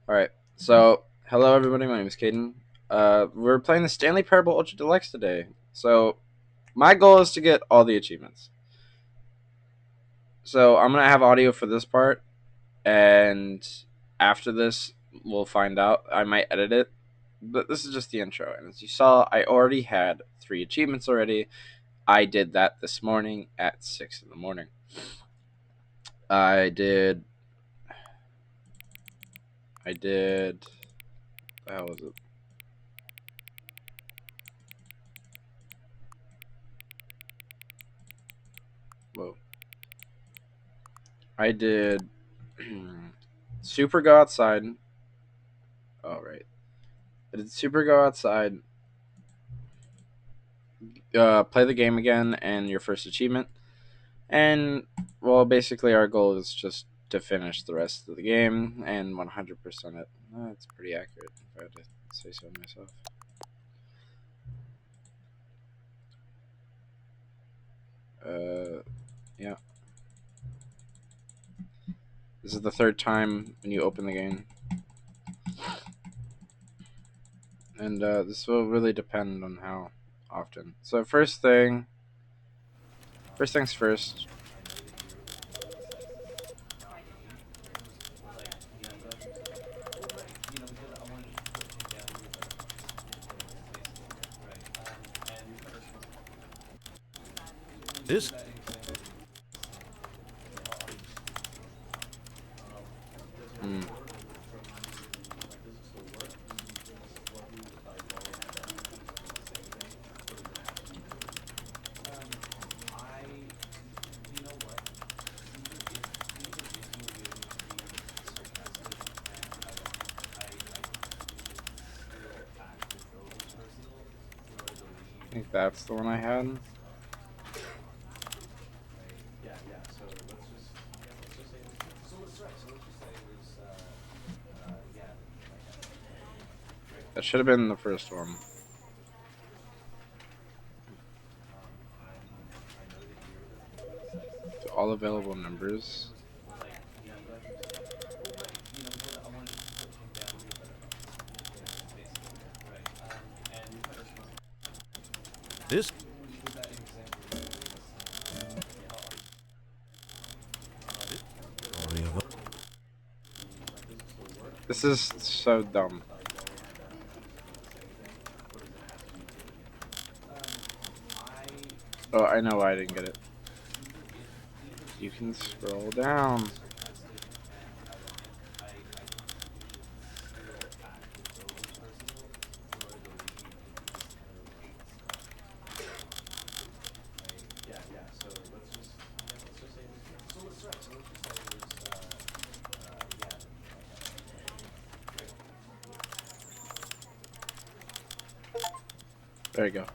Alright, so hello everybody, my name is Caden. We're playing the Stanley Parable Ultra Deluxe today. So my goal is to get all the achievements. So I'm gonna have audio for this part, and after this we'll find out. I might edit it, but this is just the intro. And as you saw, I already had 3 achievements already. I did that this morning at 6 in the morning. I did. How was it? Whoa. I did Super Go Outside. Oh, right. I did Super Go Outside, play the game again, and your first achievement. And, well, basically, our goal is just to finish the rest of the game and 100% it. That's pretty accurate, if I had to say so myself. Yeah. This is the third time when you open the game. And this will really depend on how often. So, first things first. This Hmm. I think that's the one I had. That should have been the first one. So all available numbers. this story of This is so dumb. Oh, I know why I didn't get it. You can scroll down. There you go.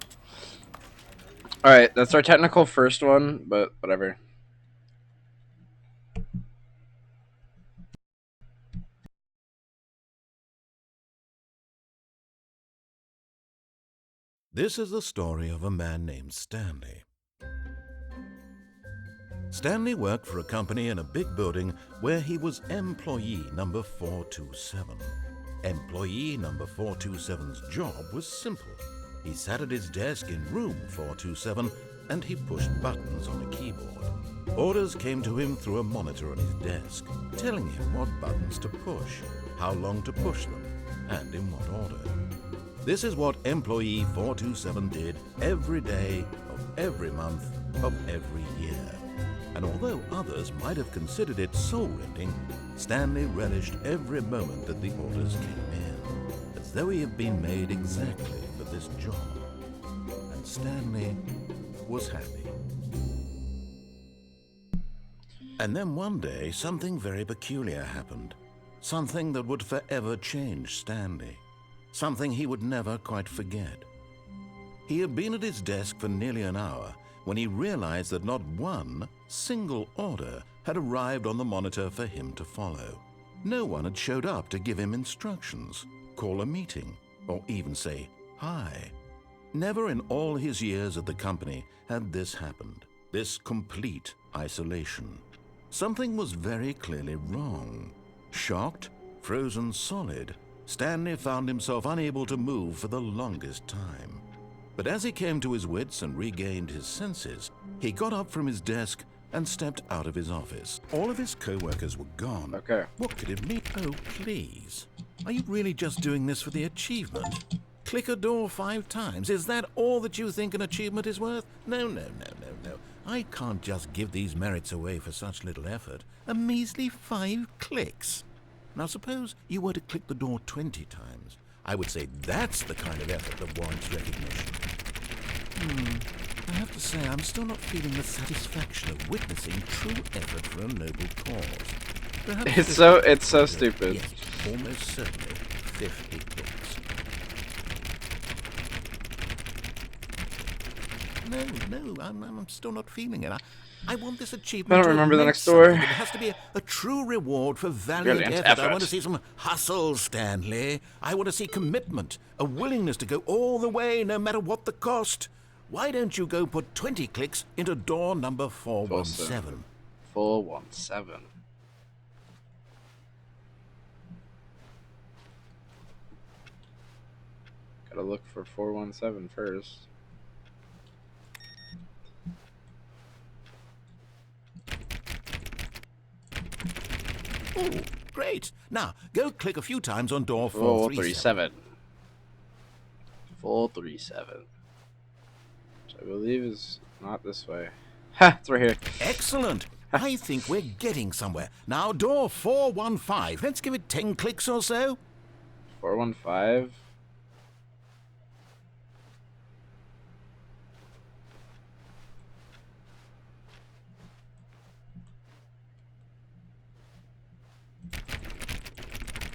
Alright, that's our technical first one, but whatever. This is the story of a man named Stanley. Stanley worked for a company in a big building where he was employee number 427. Employee number 427's job was simple. He sat at his desk in room 427 and he pushed buttons on a keyboard. Orders came to him through a monitor on his desk, telling him what buttons to push, how long to push them, and in what order. This is what employee 427 did every day of every month of every year. And although others might have considered it soul-rending, Stanley relished every moment that the orders came in, as though he had been made exactly for this job. And Stanley was happy. And then one day, something very peculiar happened. Something that would forever change Stanley. Something he would never quite forget. He had been at his desk for nearly an hour when he realized that not one single order had arrived on the monitor for him to follow. No one had showed up to give him instructions, call a meeting, or even say hi. Never in all his years at the company had this happened, this complete isolation. Something was very clearly wrong. Shocked, frozen solid, Stanley found himself unable to move for the longest time. But as he came to his wits and regained his senses, he got up from his desk and stepped out of his office. All of his co-workers were gone. Okay. What could it mean? Oh, please. Are you really just doing this for the achievement? Click a door 5 times. Is that all that you think an achievement is worth? No. I can't just give these merits away for such little effort. A measly 5 clicks. Now suppose you were to click the door 20 times. I would say that's the kind of effort that warrants recognition. I have to say, I'm still not feeling the satisfaction of witnessing true effort for a noble cause. Perhaps It's so stupid. Yes, almost certainly 50 clicks. No, I'm still not feeling it. I want this achievement. I don't remember the next door. It has to be a true reward for valiant effort. I want to see some hustle, Stanley. I want to see commitment, a willingness to go all the way, no matter what the cost. Why don't you go put 20 clicks into door number 417? 417. Gotta look for 417 first. Oh, great. Now, go click a few times on door 437. 437. Which I believe is not this way. Ha! It's right here. Excellent. I think we're getting somewhere. Now, door 415. Let's give it 10 clicks or so. 415.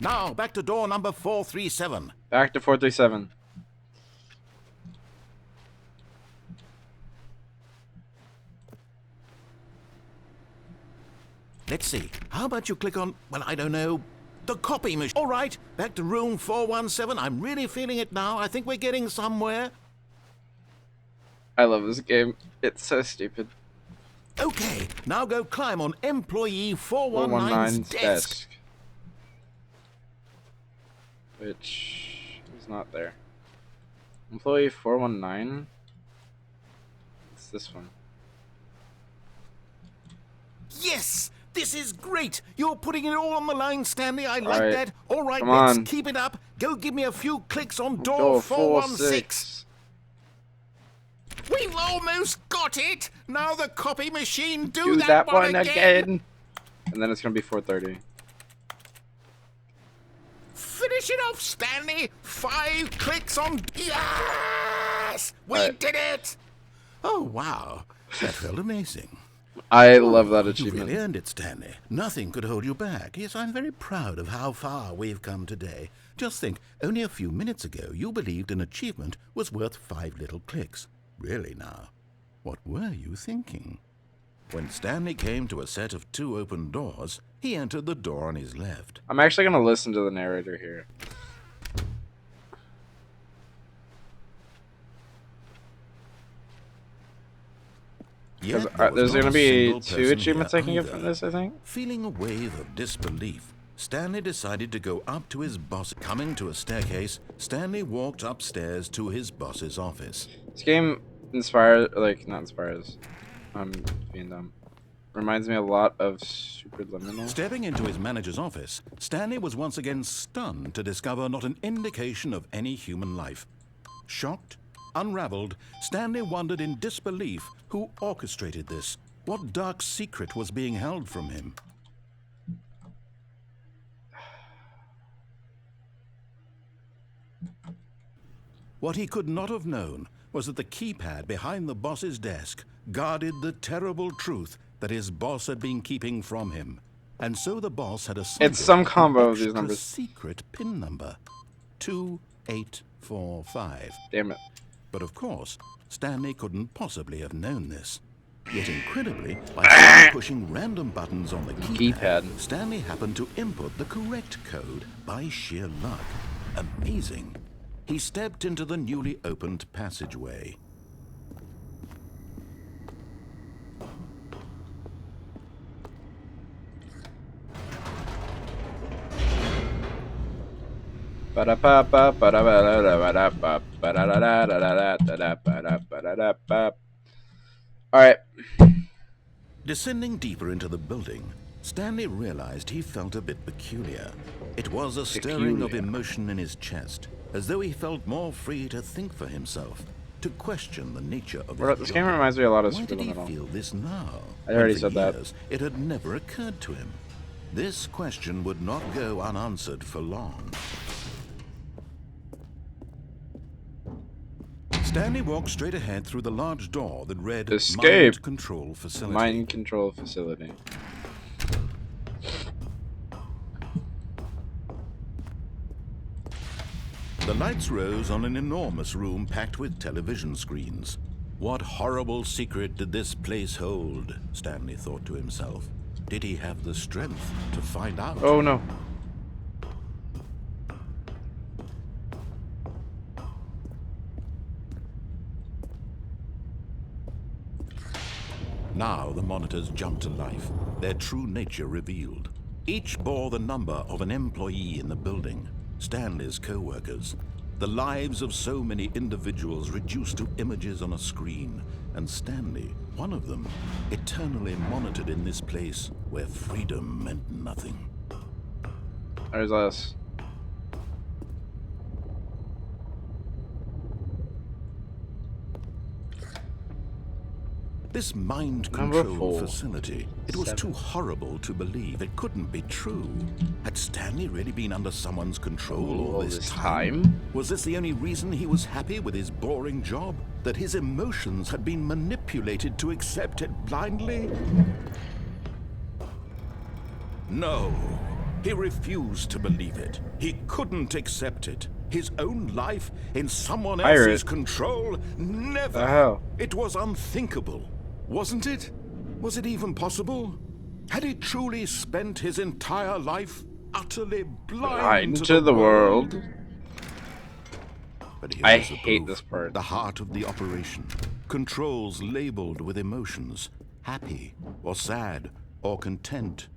Now, back to door number 437. Back to 437. Let's see. How about you click on, well, I don't know, the copy machine. All right, back to room 417. I'm really feeling it now. I think we're getting somewhere. I love this game. It's so stupid. Okay, now go climb on employee 419's desk. Which is not there. Employee 419. It's this one. Yes! This is great! You're putting it all on the line, Stanley. I like right. that. All right, Come let's on. keep it up. Go give me a few clicks on door 416. We've almost got it! Now the copy machine, do that one again! And then it's gonna be 430. Finish it off, Stanley! 5 clicks on... Yes! We did it! Oh, wow. That felt amazing. I love that You achievement. really earned it, Stanley. Nothing could hold you back. Yes, I'm very proud of how far we've come today. Just think, only a few minutes ago, you believed an achievement was worth 5 little clicks. Really now, what were you thinking? When Stanley came to a set of 2 open doors, he entered the door on his left. I'm actually gonna listen to the narrator here. Because there's gonna be 2 achievements I can get from this, I think. Feeling a wave of disbelief, Stanley decided to go up to his boss. Coming to a staircase, Stanley walked upstairs to his boss's office. This game inspires, like, not inspires. I'm being dumb. Reminds me a lot of Superliminal. Stepping into his manager's office, Stanley was once again stunned to discover not an indication of any human life. Shocked, unraveled, Stanley wondered in disbelief who orchestrated this. What dark secret was being held from him? What he could not have known was that the keypad behind the boss's desk guarded the terrible truth that his boss had been keeping from him. And so the boss had assigned It's some combo an of these extra numbers. secret PIN number, 2845. Damn it. But of course, Stanley couldn't possibly have known this. Yet incredibly, by pushing random buttons on the keypad, Stanley happened to input the correct code by sheer luck. Amazing. He stepped into the newly opened passageway. All right. Descending deeper into the building, Stanley realized he felt a bit peculiar. It was a stirring of Peculiar. emotion in his chest, as though he felt more free to think for himself, to question the nature of his Bro, this game job. reminds me a lot of Why did he Subliminal. feel this now, I when already for said that. years it had never occurred to him? This question would not go unanswered for long. Stanley walked straight ahead through the large door that read Escape. Mind Control Facility. Mind control facility. The lights rose on an enormous room packed with television screens. What horrible secret did this place hold? Stanley thought to himself. Did he have the strength to find out? Oh no. Now the monitors jumped to life, their true nature revealed. Each bore the number of an employee in the building, Stanley's co-workers. The lives of so many individuals reduced to images on a screen, and Stanley, one of them, eternally monitored in this place where freedom meant nothing. There's us. This mind Number control 4. facility, it was 7. too horrible to believe. It couldn't be true. Had Stanley really been under someone's control all this time? Was this the only reason he was happy with his boring job? That his emotions had been manipulated to accept it blindly? No. He refused to believe it. He couldn't accept it. His own life in someone else's control? Never. The hell? It was unthinkable. Wasn't it? Was it even possible? Had he truly spent his entire life utterly blind to the world? But here I was the hate proof. this part. The heart of the operation. Controls labeled with emotions. Happy or sad or content.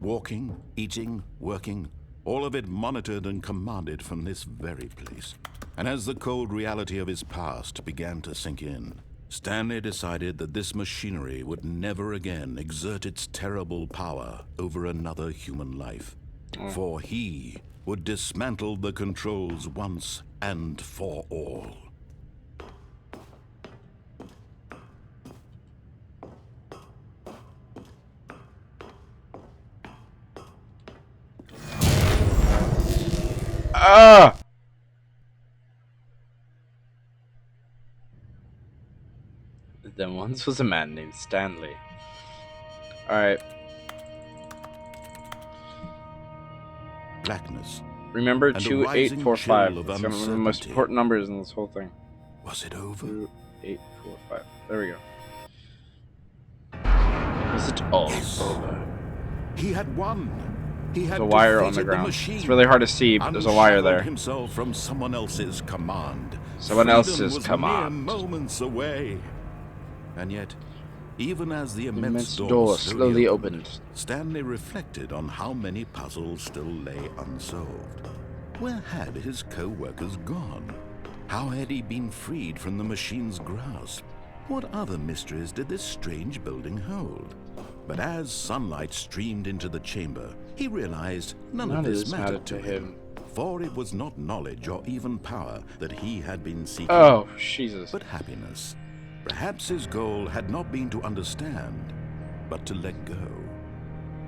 Walking, eating, working. All of it monitored and commanded from this very place. And as the cold reality of his past began to sink in, Stanley decided that this machinery would never again exert its terrible power over another human life. For he would dismantle the controls once and for all. Ah! There once was a man named Stanley. Alright. Blackness. Remember And a 2845. rising It's chill one of of the most uncertainty. important numbers in this whole thing. Was it over? 2845. There we go. Was it all over? He had won. He had There's a wire on the defeated ground. machine, It's really hard to see, but there's a wire unshackled there. himself from someone else's command. Someone Freedom else's was command. mere moments away. And yet, even as the The immense immense door slowly slowly opened. Stanley reflected on how many puzzles still lay unsolved. Where had his co-workers gone? How had he been freed from the machine's grasp? What other mysteries did this strange building hold? But as sunlight streamed into the chamber, he realized none of this mattered to him. For it was not knowledge or even power that he had been seeking, Oh, Jesus. but happiness. Perhaps his goal had not been to understand, but to let go.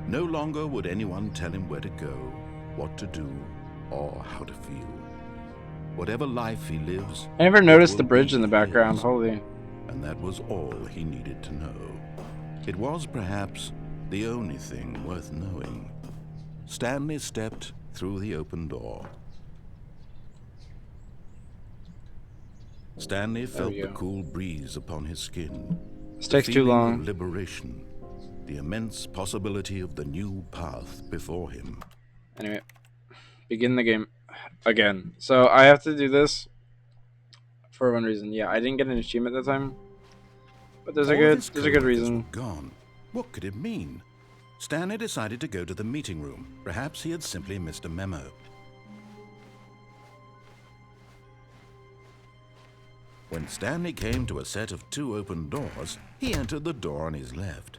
No longer would anyone tell him where to go, what to do, or how to feel. Whatever life he lives, I never it noticed the will bridge be in the background. his. Holy. And that was all he needed to know. It was perhaps the only thing worth knowing. Stanley stepped through the open door. Stanley felt we the go. cool breeze upon his skin. This The takes too feeling long. of liberation, the immense possibility of the new path before him. Anyway, begin the game again. So I have to do this for one reason. Yeah, I didn't get an achievement that time, but there's a All of his good coworkers reason. were gone. What could it mean? Stanley decided to go to the meeting room. Perhaps he had simply missed a memo. When Stanley came to a set of 2 open doors, he entered the door on his left.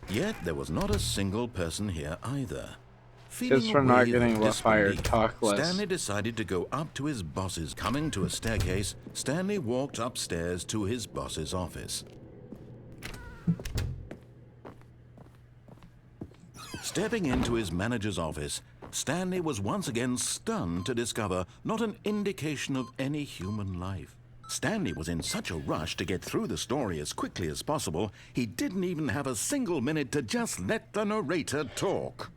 Yet there was not a single person here either. Tips Feeling a for not wave getting of fired. disbelief, Talk less. Stanley decided to go up to his boss's. Coming to a staircase, Stanley walked upstairs to his boss's office. Stepping into his manager's office, Stanley was once again stunned to discover not an indication of any human life. Stanley was in such a rush to get through the story as quickly as possible, he didn't even have a single minute to just let the narrator talk.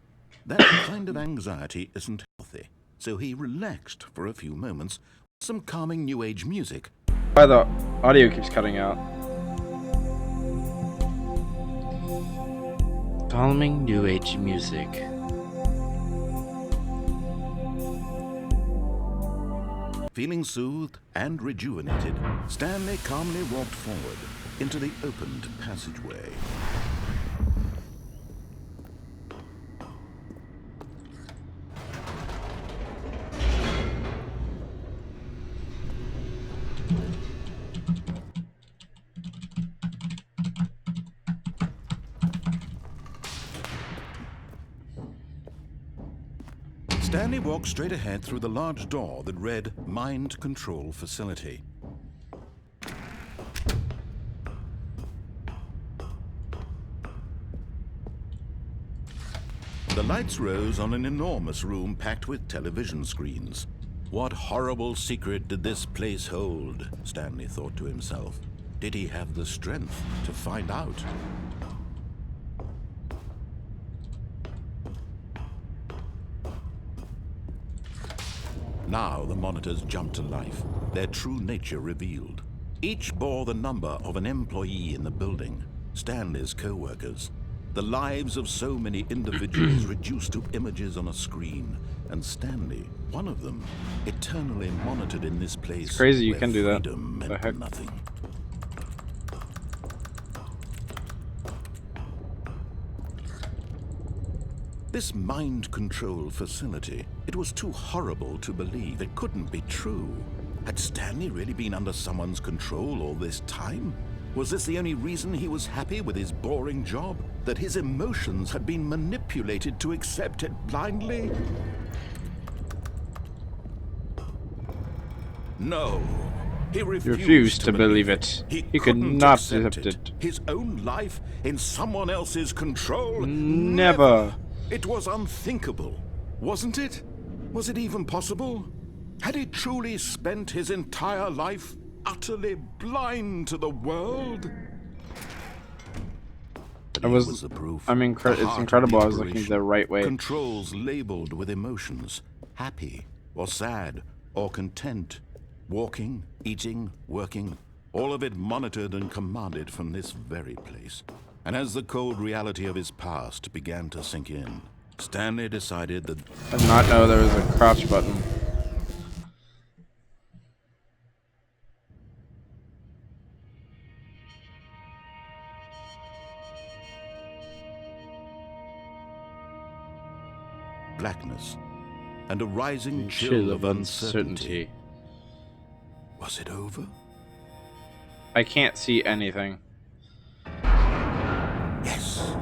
That kind of anxiety isn't healthy, so he relaxed for a few moments with some calming New Age music. Why the audio keeps cutting out? Calming New Age music. Feeling soothed and rejuvenated, Stanley calmly walked forward into the opened passageway. Stanley walked straight ahead through the large door that read Mind Control Facility. The lights rose on an enormous room packed with television screens. What horrible secret did this place hold? Stanley thought to himself. Did he have the strength to find out? Now the monitors jumped to life, their true nature revealed. Each bore the number of an employee in the building, Stanley's co-workers. The lives of so many individuals reduced to images on a screen, and Stanley, one of them, eternally monitored in this place. It's crazy you where can do that. freedom The meant heck? nothing. This mind control facility, it was too horrible to believe. It couldn't be true. Had Stanley really been under someone's control all this time? Was this the only reason he was happy with his boring job? That his emotions had been manipulated to accept it blindly? No. He refused to believe it. He could couldn't not accept accept it. His own life in someone else's control? Never. It was unthinkable, wasn't it? Was it even possible? Had he truly spent his entire life utterly blind to the world? It's incredible I was looking the right way. Controls labeled with emotions, happy or sad or content, walking, eating, working, all of it monitored and commanded from this very place. And as the cold reality of his past began to sink in, Stanley decided that... I did not know there was a crouch button. blackness and a rising chill of uncertainty. Was it over? I can't see anything. Yes.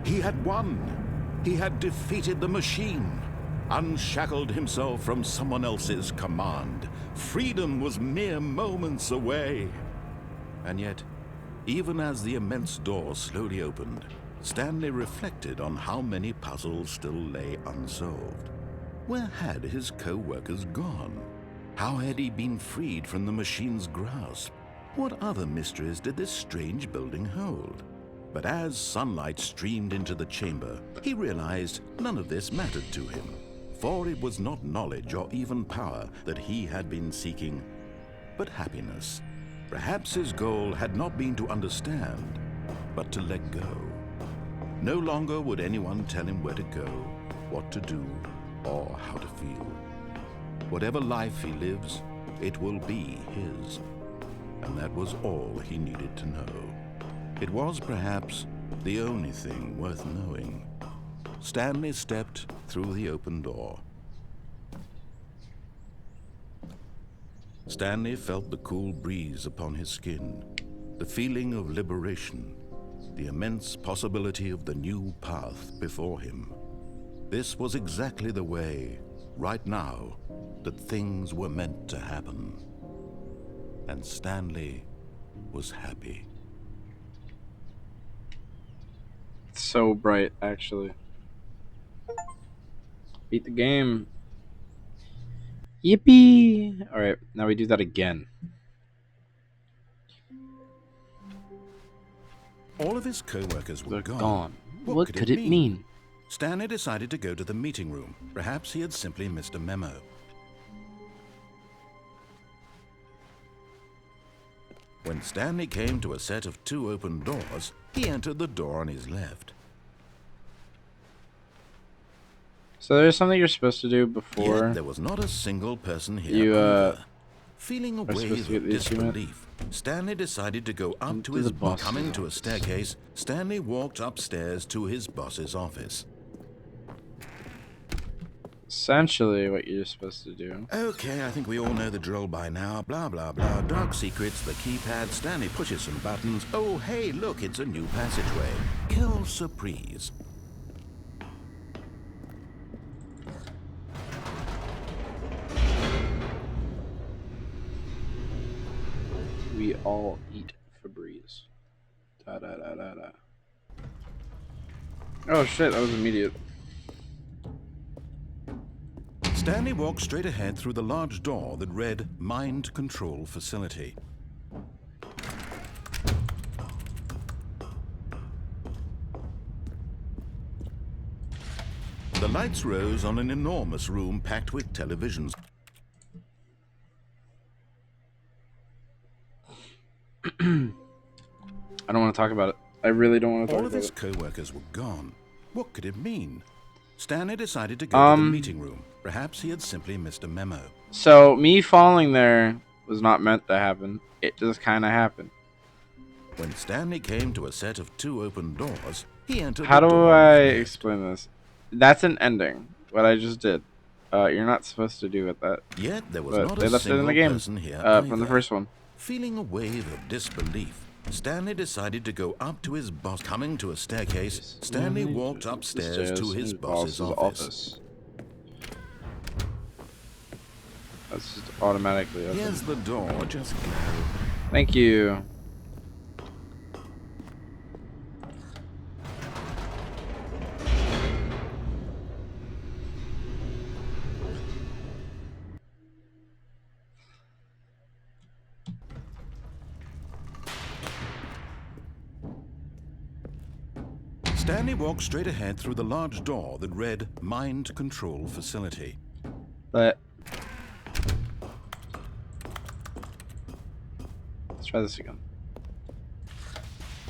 He had won. He had defeated the machine, unshackled himself from someone else's command. Freedom was mere moments away. And yet, even as the immense door slowly opened, Stanley reflected on how many puzzles still lay unsolved. Where had his co-workers gone? How had he been freed from the machine's grasp? What other mysteries did this strange building hold? But as sunlight streamed into the chamber, he realized none of this mattered to him, for it was not knowledge or even power that he had been seeking, but happiness. Perhaps his goal had not been to understand, but to let go. No longer would anyone tell him where to go, what to do, or how to feel. Whatever life he lives, it will be his. And that was all he needed to know. It was perhaps the only thing worth knowing. Stanley stepped through the open door. Stanley felt the cool breeze upon his skin, the feeling of liberation, the immense possibility of the new path before him. This was exactly the way, right now, that things were meant to happen. And Stanley was happy. It's so bright, actually. Beat the game. Yippee! Alright, now we do that again. All of his co-workers were They're gone. gone. What could it mean? Stanley decided to go to the meeting room. Perhaps he had simply missed a memo. When Stanley came to a set of 2 open doors, he entered the door on his left. So there's something you're supposed to do before. Yet there was not a single person here You, either. Feeling a are supposed wave to get of the achievement? disbelief, Stanley decided to go up to the his boss's boss. Coming to a office. staircase, Stanley walked upstairs to his boss's office. Essentially what you're supposed to do. Okay, I think we all know the drill by now. Blah, blah, blah. Dark secrets, the keypad. Stanley pushes some buttons. Oh, hey, look, it's a new passageway. Quelle surprise. We all eat Febreze. Da da da da da. Oh shit, that was immediate. Stanley walked straight ahead through the large door that read Mind Control Facility. The lights rose on an enormous room packed with televisions. I don't want to talk about it. I really don't want to talk All of about his it. co-workers were gone. What could it mean? Stanley decided to go to the meeting room. Perhaps he had simply missed a memo. So me falling there was not meant to happen. It just kind of happened. When Stanley came to a set of 2 open doors, he entered How the do door I on his left. explain this? That's an ending. What I just did. You're not supposed to do with that. Yet there was But not they a left it in single the game. person here From the either. first one. Feeling a wave of disbelief, Stanley decided to go up to his boss. Coming to a staircase, Stanley walked upstairs to his boss's office. That's just automatically open. Here's the door, just go. Thank you. Stanley walked straight ahead through the large door that read Mind Control Facility. But let's try this again.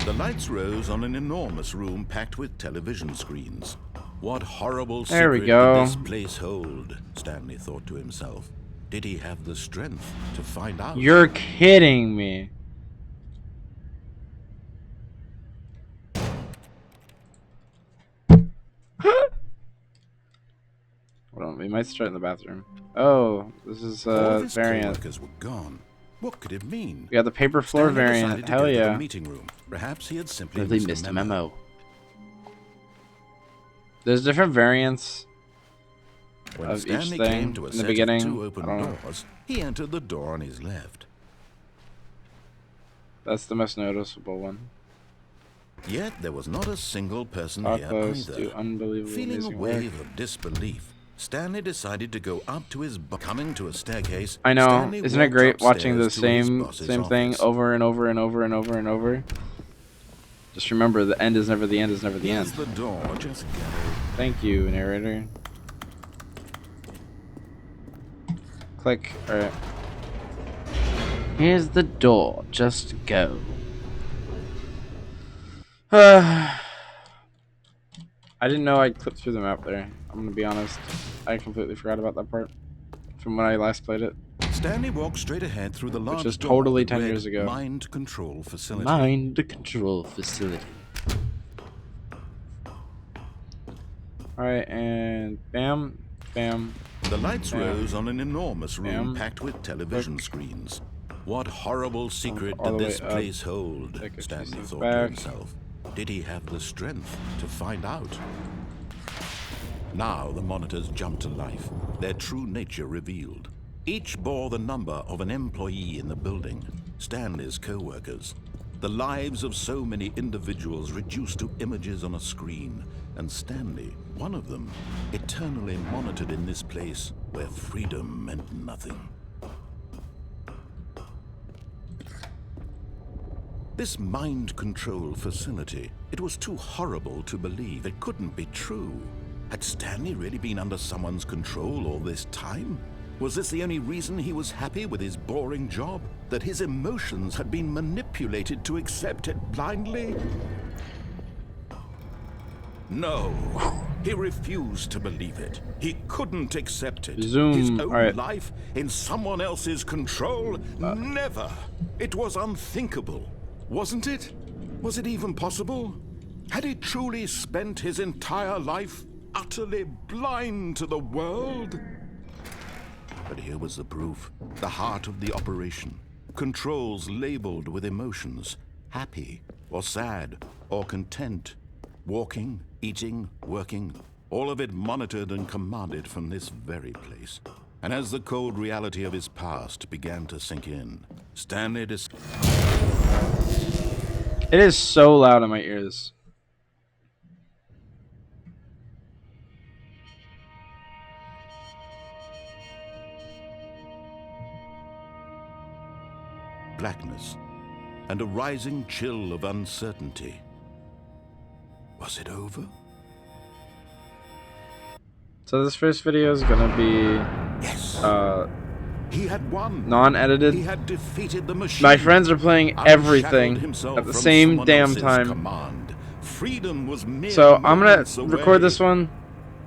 The lights rose on an enormous room packed with television screens. What horrible There we secret go. did this place hold? Stanley thought to himself. Did he have the strength to find out? You're kidding me. Hold on, we might start in the bathroom. Oh, this is All of his variant. co-workers were gone. What could it mean? We got the paper floor Stanley decided variant. to Hell go to the yeah. meeting room. Perhaps he had simply Really missed a memo. There's different variants When of Stanley each thing came to a in the set beginning. of 2 open I don't know. doors, he entered the door on his left. That's the most noticeable one. Yet there was not a single person How here close either. to unbelievable Feeling a amazing work. wave of disbelief, Stanley decided to go up to his coming to a staircase. I know. Stanley Isn't it walked great watching the upstairs to his same boss's thing office. over and over and over and over and over? Just remember, the end is never the end is never the Here's end. the door, just go. Thank you, narrator. Click. Alright. Here's the door. Just go. I didn't know I'd clip through the map there. I'm gonna be honest. I completely forgot about that part from when I last played it. Stanley walked straight ahead through the large is door totally that 10 read years ago. Mind Control Facility. Mind control facility. Alright, and bam, bam, The lights Damn. rose on an enormous room Damn. packed with television screens. What horrible secret all did the this way up. place hold? Take a few Stanley steps thought to back. himself. Did he have the strength to find out? Now the monitors jumped to life, their true nature revealed. Each bore the number of an employee in the building, Stanley's co-workers. The lives of so many individuals reduced to images on a screen, and Stanley, one of them, eternally monitored in this place where freedom meant nothing. This mind control facility, it was too horrible to believe. It couldn't be true. Had Stanley really been under someone's control all this time? Was this the only reason he was happy with his boring job? That his emotions had been manipulated to accept it blindly? No, he refused to believe it. He couldn't accept it. Zoom. His own All right. life in someone else's control? Never. It was unthinkable. Wasn't it? Was it even possible? Had he truly spent his entire life utterly blind to the world? But here was the proof. The heart of the operation. Controls labeled with emotions. Happy, or sad, or content. Walking, eating, working. All of it monitored and commanded from this very place. And as the cold reality of his past began to sink in, Stanley It is so loud in my ears. blackness and a rising chill of uncertainty. Was it over? So this first video is gonna be Yes. He had won. non-edited. He had defeated the machine. My friends are playing everything Unshackled at the from same someone damn else's time. command. Freedom was mere So I'm gonna moments record away. this one,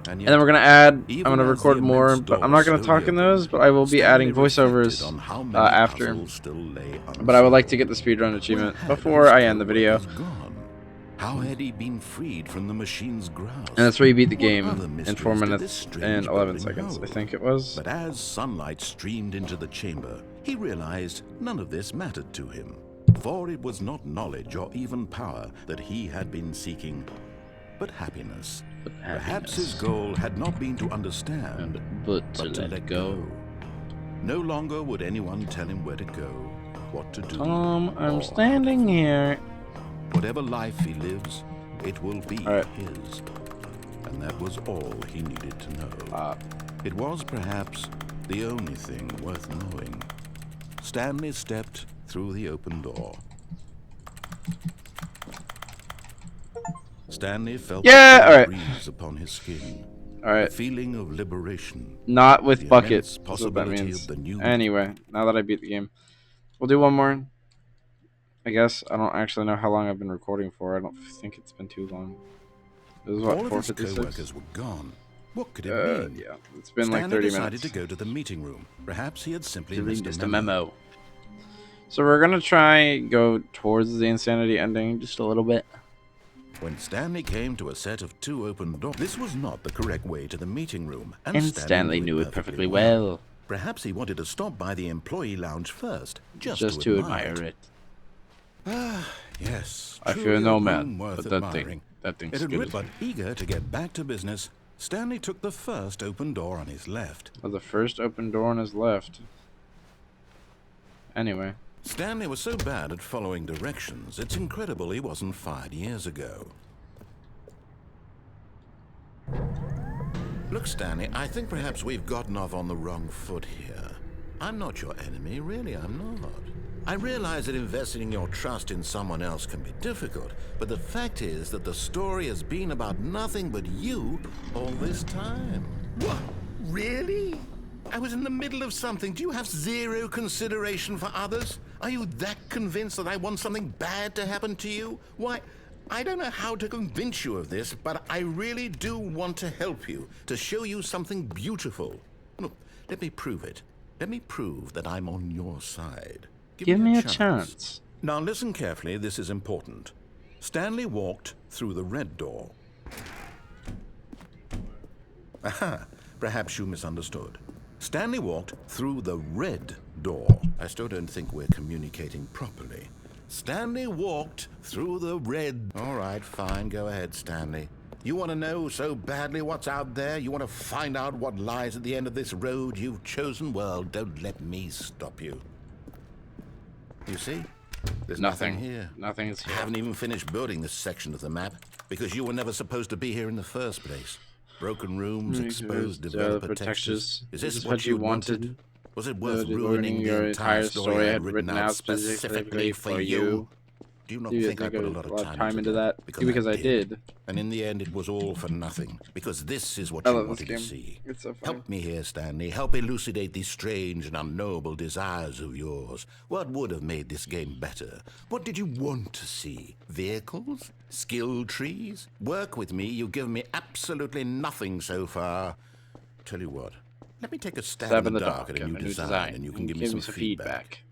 And and then we're gonna add. I'm even gonna as record the more, immense but I'm not gonna doors talk in slowly those. But I will be Stanley adding voiceovers reflected on how many after. puzzles still lay But I would like to unsolved. get the speedrun achievement Where had before his I end the video. co-workers gone? How had he been freed from the machine's grasp? And that's where you beat the What game other in mysteries 4 did this minutes strange and 11 building seconds. I hold? think it was. But as sunlight streamed into the chamber, he realized none of this mattered to him. For it was not knowledge or even power that he had been seeking, but happiness. Perhaps his goal had not been to understand, But but to let go. No longer would anyone tell him where to go, what to do. Tom, I'm or standing here. Whatever life he lives, it will be Alright. his. And that was all he needed to know. It was perhaps the only thing worth knowing. Stanley stepped through the open door. Stanley felt Yeah, the alright. breeze upon his skin. A Alright, feeling of liberation. not with The bucket. immense That's what that possibility means. of the new. Anyway, now that I beat the game, we'll do one more. I guess I don't actually know how long I've been recording for. I don't think it's been too long. This is what, All of his 4:56. co-workers were gone. What could it mean? Yeah, it's been Stanley like 30 decided minutes. to go to the meeting room. Perhaps he had simply Just missed a memo. So we're gonna try go towards the insanity ending just a little bit. When Stanley came to a set of 2 open doors, this was not the correct way to the meeting room, And Stanley knew it perfectly well. Perhaps he wanted to stop by the employee lounge first, just to admire it. Ah, yes. I truly fear a no room man, worth but that admiring. thing's It had good. but eager to get back to business, Stanley took the first open door on his left. Oh, the first open door on his left. Anyway. Stanley was so bad at following directions, it's incredible he wasn't fired years ago. Look, Stanley, I think perhaps we've gotten off on the wrong foot here. I'm not your enemy, really, I'm not. I realize that investing your trust in someone else can be difficult, but the fact is that the story has been about nothing but you all this time. What? Really? I was in the middle of something. Do you have zero consideration for others? Are you that convinced that I want something bad to happen to you? Why, I don't know how to convince you of this, but I really do want to help you, to show you something beautiful. Look, let me prove it. Let me prove that I'm on your side. Give me a chance. Now listen carefully, this is important. Stanley walked through the red door. Aha! Perhaps you misunderstood. Stanley walked through the red door. I still don't think we're communicating properly. Stanley walked through the red... All right, fine. Go ahead, Stanley. You want to know so badly what's out there? You want to find out what lies at the end of this road you've chosen? Well, don't let me stop you. You see? There's nothing here. Nothing is here. I haven't even finished building this section of the map because you were never supposed to be here in the first place. Broken rooms, exposed developer textures. Is this what you wanted? Was it worth ruining the entire story I had written out specifically for you? Do you not think I put a lot of time into that? Because I did. And in the end, it was all for nothing. Because this is what you wanted to see. It's so funny. Help me here, Stanley. Help elucidate these strange and unknowable desires of yours. What would have made this game better? What did you want to see? Vehicles? Skill trees? Work with me. You've given me absolutely nothing so far. Tell you what. Let me take a stab in the dark at a new design, and you can give me some feedback.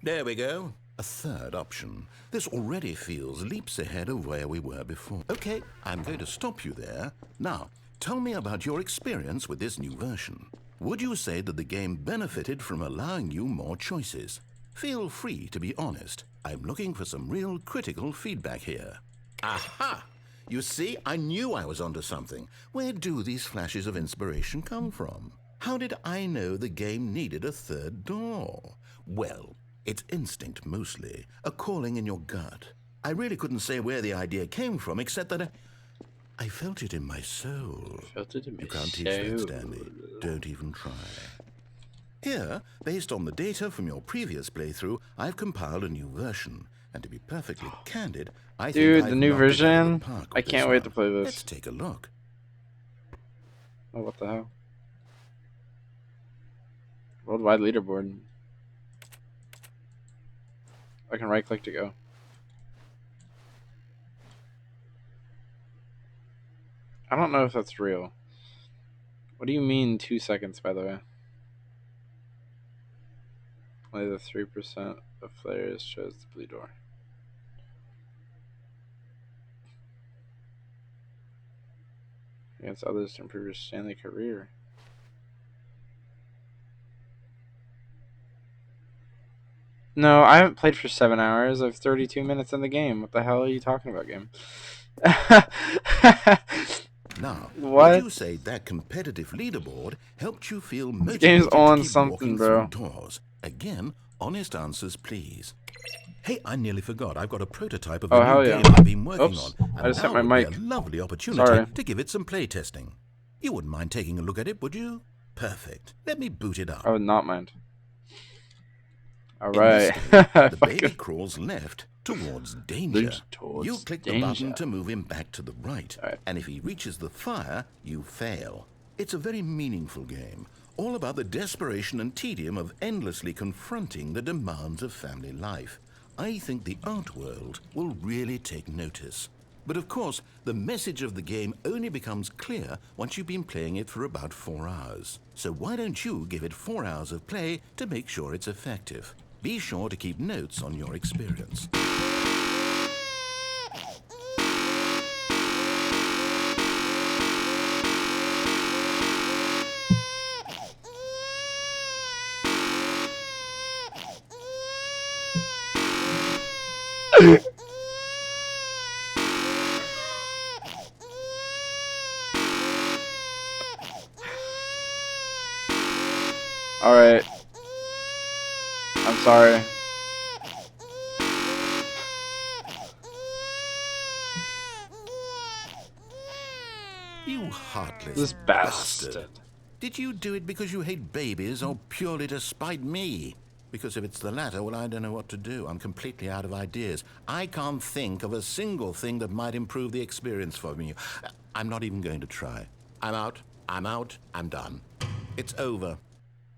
There we go. A third option. This already feels leaps ahead of where we were before. Okay, I'm going to stop you there. Now, tell me about your experience with this new version. Would you say that the game benefited from allowing you more choices? Feel free to be honest. I'm looking for some real critical feedback here. Aha! You see, I knew I was onto something. Where do these flashes of inspiration come from? How did I know the game needed a third door? Well, it's instinct mostly, a calling in your gut. I really couldn't say where the idea came from, except that I felt it in my soul. You can't teach that, Stanley. Don't even try. Here, based on the data from your previous playthrough, I've compiled a new version. And to be perfectly candid, I think the new version? I can't wait to play this. Let's take a look. Oh, what the hell? Worldwide leaderboard. I can right click to go. I don't know if that's real. What do you mean 2 seconds, by the way? Only the 3% of players chose the blue door. Against others to improve your Stanley career. No, I haven't played for 7 hours. I have 32 minutes in the game. What the hell are you talking about, game? Now, what? Would you say that competitive leaderboard helped you feel motivated the game's on to keep something, walking bro. through doors? Again, honest answers, please. Hey, I nearly forgot. I've got a prototype of a new game I've been working on. And I just hit my now would mic. be a lovely opportunity to give it some play testing. You wouldn't mind taking a look at it, would you? Perfect. Let me boot it up. I would not mind. All right. The baby crawls left towards danger. You click the button to move him back to the right. And if he reaches the fire, you fail. It's a very meaningful game. All about the desperation and tedium of endlessly confronting the demands of family life. I think the art world will really take notice. But of course, the message of the game only becomes clear once you've been playing it for about 4 hours. So why don't you give it 4 hours of play to make sure it's effective? Be sure to keep notes on your experience. All right. I'm sorry. You heartless This bastard. Did you do it because you hate babies or purely to spite me? Because if it's the latter, well, I don't know what to do. I'm completely out of ideas. I can't think of a single thing that might improve the experience for me. I'm not even going to try. I'm out. I'm done. It's over.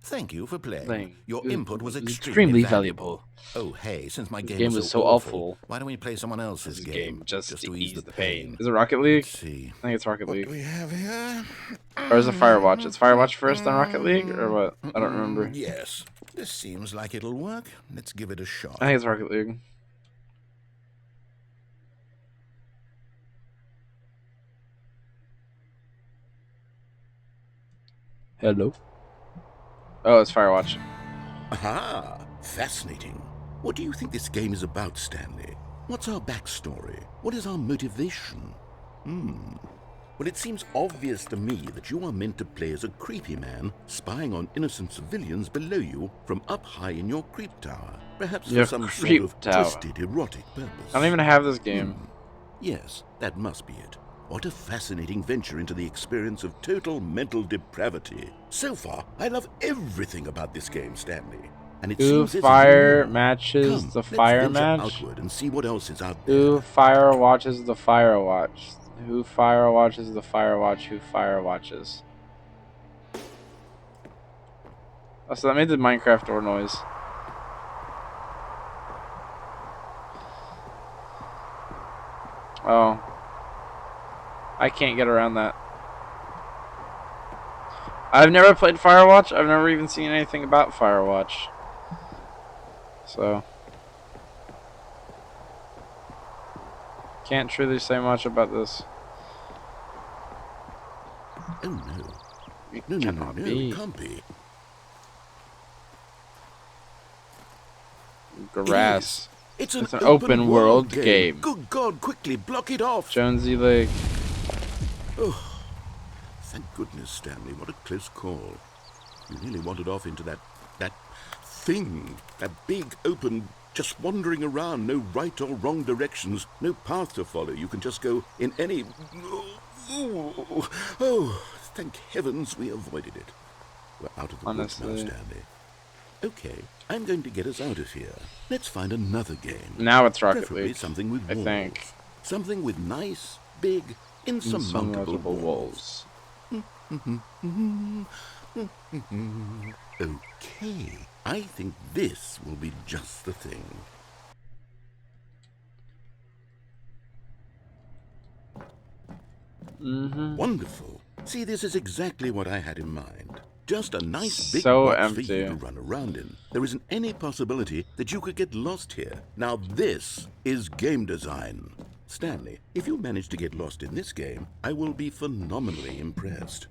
Thank you for playing. Your input was extremely valuable. Oh, hey, since my game was so awful, why don't we play someone else's game just to ease the pain? Is it Rocket League? Let's see. I think it's Rocket League. What do we have here? Or is it Firewatch? It's Firewatch first, then Rocket League, or what? I don't remember. Yes. This seems like it'll work. Let's give it a shot. I think it's Rocket League. Hello. Oh, it's Firewatch. Aha! Fascinating. What do you think this game is about, Stanley? What's our backstory? What is our motivation? Well, it seems obvious to me that you are meant to play as a creepy man spying on innocent civilians below you from up high in your creep tower, perhaps for Your some sort of creep tower. twisted erotic I don't purpose. even have this game. Yes, that must be it. What a fascinating venture into the experience of total mental depravity. So far, I love everything about this game, Stanley. And it Who seems there's even fire more. matches Come, the let's fire venture match? outward and see what else is out Who there. fire watches the fire watch? Who fire watches the fire watch? Who fire watches? Oh, so that made the Minecraft door noise. Oh. I can't get around that. I've never played Firewatch. I've never even seen anything about Firewatch. So. Can't truly say much about this. Oh no. It No, no, no, cannot no, it be. can't be. It is. Grass. It's an It's an open world game. game. Good God, quickly, block it off. Jonesy Lake. Oh, thank goodness, Stanley. What a close call. You really wandered off into that thing. That big, open, just wandering around. No right or wrong directions. No path to follow. You can just go in any... Oh, thank heavens we avoided it. We're out of the woods now, Honestly. Stanley. Okay, I'm going to get us out of here. Let's find another game. Now it's Rocket Preferably League. something with I walls. think. Something with nice, big, insurmountable Insurmountable walls. walls. Okay, I think this will be just the thing. Wonderful. See, this is exactly what I had in mind. Just a nice big So box for you empty. to run around in. There isn't any possibility that you could get lost here. Now this is game design. Stanley, if you manage to get lost in this game, I will be phenomenally impressed.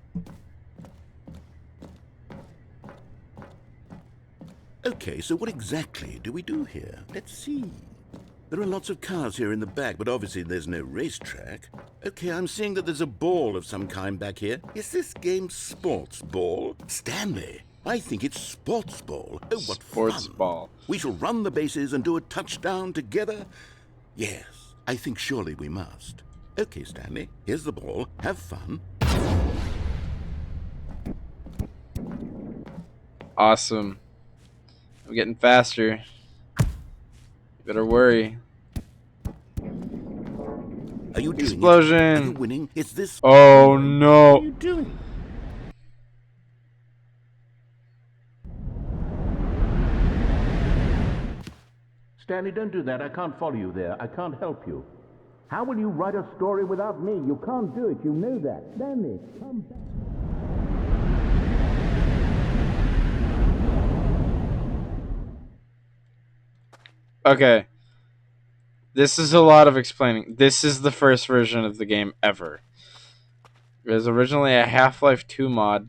Okay, so what exactly do we do here? Let's see. There are lots of cars here in the back, but obviously there's no racetrack. Okay, I'm seeing that there's a ball of some kind back here. Is this game sports ball? Stanley, I think it's sports ball. Oh, what Sports fun. ball. We shall run the bases and do a touchdown together? Yes, I think surely we must. Okay, Stanley, here's the ball. Have fun. Awesome. I'm getting faster. You better worry. Are you doing Explosion. it? Are you winning? Is this... Oh no. What are you doing? Stanley, don't do that. I can't follow you there. I can't help you. How will you write a story without me? You can't do it. You know that. Stanley, come back. Okay. This is a lot of explaining. This is the first version of the game ever. It was originally a Half-Life 2 mod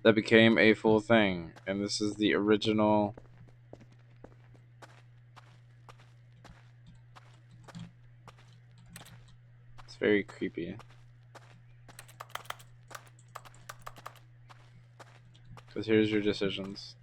that became a full thing. And this is the original. It's very creepy. Because here's your decisions.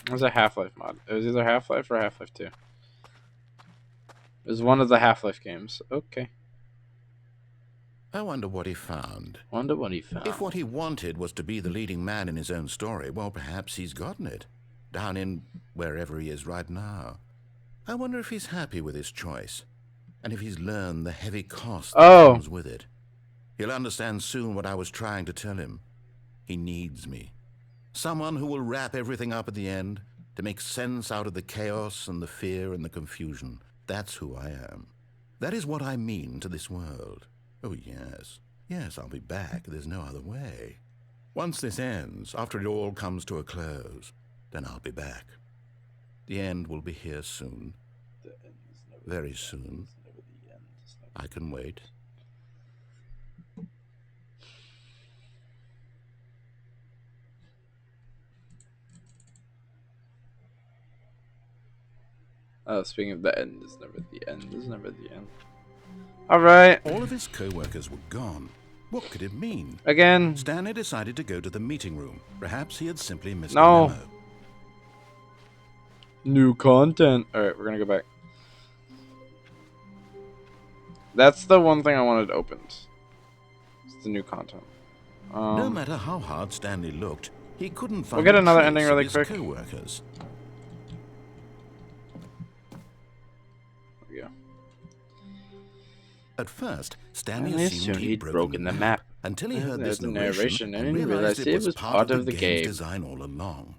It was a Half-Life mod. It was either Half-Life or Half-Life 2. It was one of the Half-Life games. Okay. I wonder what he found. Wonder what he found. If what he wanted was to be the leading man in his own story, well, perhaps he's gotten it. Down in wherever he is right now. I wonder if he's happy with his choice. And if he's learned the heavy cost that comes with it. He'll understand soon what I was trying to tell him. He needs me. Someone who will wrap everything up at the end to make sense out of the chaos and the fear and the confusion. That's who I am. That is what I mean to this world. Oh, yes. Yes, I'll be back. There's no other way. Once this ends, after it all comes to a close, then I'll be back. The end will be here soon. The end is never Very the soon. End. It's never the end. It's never I can wait. Speaking of the end is never the end. Is never the end. All right. All of his co-workers were gone. What could it mean? Again. Stanley decided to go to the meeting room. Perhaps he had simply missed No. a memo. New content. All right, we're gonna go back. That's the one thing I wanted opened. It's the new content. No matter how hard Stanley looked, he couldn't find We'll get a another trace ending of really his quick. co-workers. There we go. At first, Stanley And assumed he'd broken the map until he heard this There's a narration and he realized it was part of the game's game. design all along.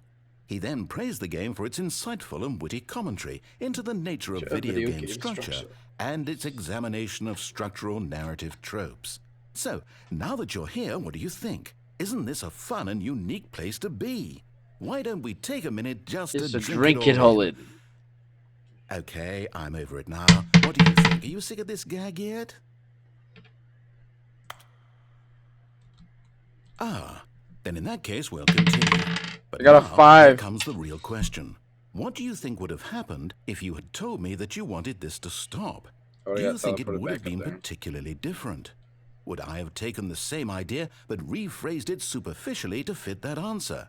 He then praised the game for its insightful and witty commentary into the nature of video game structure and its examination of structural narrative tropes. So, now that you're here, what do you think? Isn't this a fun and unique place to be? Why don't we take a minute just to drink it all in? Okay, I'm over it now. What do you think? Are you sick of this gag yet? Ah, then in that case, we'll continue. But I got a now, 5. Here comes the real question. What do you think would have happened if you had told me that you wanted this to stop? Do you think it would have been particularly different? Would I have taken the same idea but rephrased it superficially to fit that answer?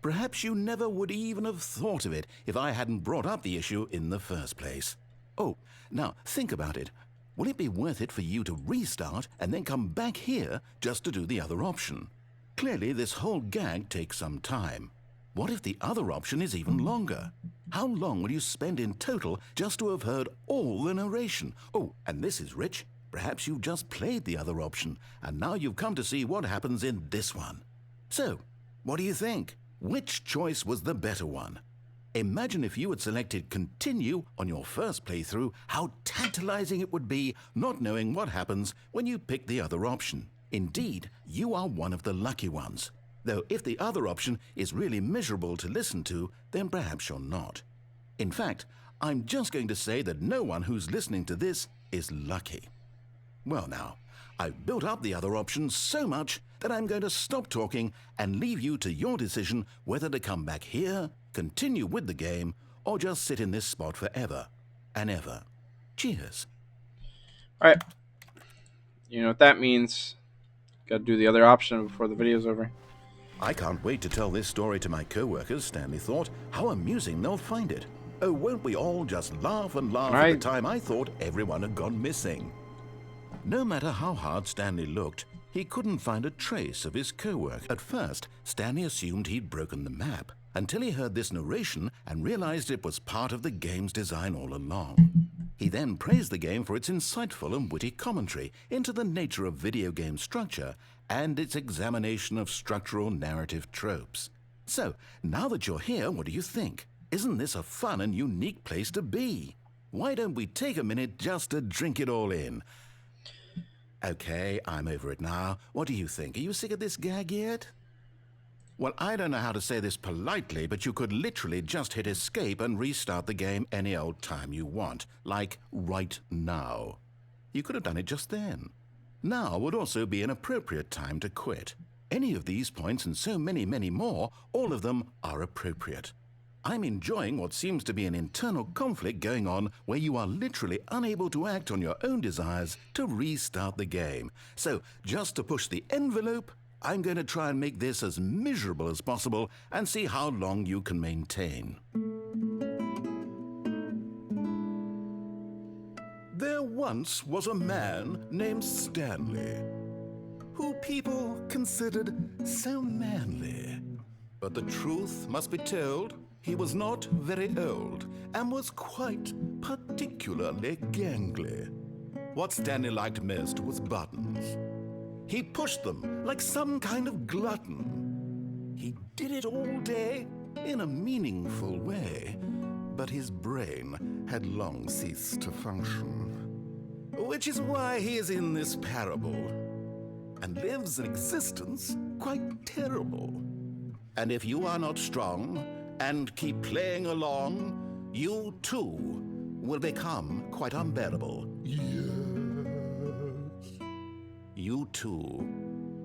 Perhaps you never would even have thought of it if I hadn't brought up the issue in the first place. Oh, now think about it. Will it be worth it for you to restart and then come back here just to do the other option? Clearly, this whole gag takes some time. What if the other option is even longer? How long will you spend in total just to have heard all the narration? Oh, and this is rich. Perhaps you've just played the other option, and now you've come to see what happens in this one. So, what do you think? Which choice was the better one? Imagine if you had selected continue on your first playthrough, how tantalizing it would be not knowing what happens when you pick the other option. Indeed, you are one of the lucky ones. Though if the other option is really miserable to listen to, then perhaps you're not. In fact, I'm just going to say that no one who's listening to this is lucky. Well now, I've built up the other option so much that I'm going to stop talking and leave you to your decision whether to come back here, continue with the game, or just sit in this spot forever and ever. Cheers. Alright. You know what that means. Gotta do the other option before the video's over. I can't wait to tell this story to my co-workers, Stanley thought. How amusing they'll find it. Oh, won't we all just laugh and laugh at the time I thought everyone had gone missing. No matter how hard Stanley looked, he couldn't find a trace of his co-worker. At first, Stanley assumed he'd broken the map, until he heard this narration and realized it was part of the game's design all along. He then praised the game for its insightful and witty commentary into the nature of video game structure and its examination of structural narrative tropes. So, now that you're here, what do you think? Isn't this a fun and unique place to be? Why don't we take a minute just to drink it all in? Okay, I'm over it now. What do you think? Are you sick of this gag yet? Well, I don't know how to say this politely, but you could literally just hit escape and restart the game any old time you want, like right now. You could have done it just then. Now would also be an appropriate time to quit. Any of these points and so many, many more, all of them are appropriate. I'm enjoying what seems to be an internal conflict going on where you are literally unable to act on your own desires to restart the game. So, just to push the envelope, I'm going to try and make this as miserable as possible and see how long you can maintain. There once was a man named Stanley, who people considered so manly. But the truth must be told, he was not very old and was quite particularly gangly. What Stanley liked most was buttons. He pushed them like some kind of glutton. He did it all day in a meaningful way, but his brain had long ceased to function. Which is why he is in this parable. and lives an existence quite terrible. And if you are not strong and keep playing along, you too will become quite unbearable. Yes. You too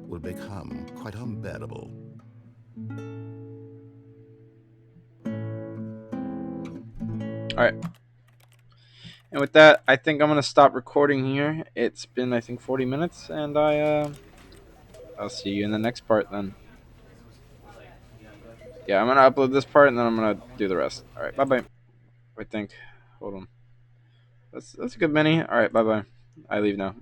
will become quite unbearable. All right. And with that, I think I'm gonna stop recording here. It's been, I think, 40 minutes, and I'll see you in the next part then. Yeah, I'm gonna upload this part, and then I'm gonna do the rest. All right, bye bye. I think. Hold on. That's a good many. All right, bye bye. I leave now.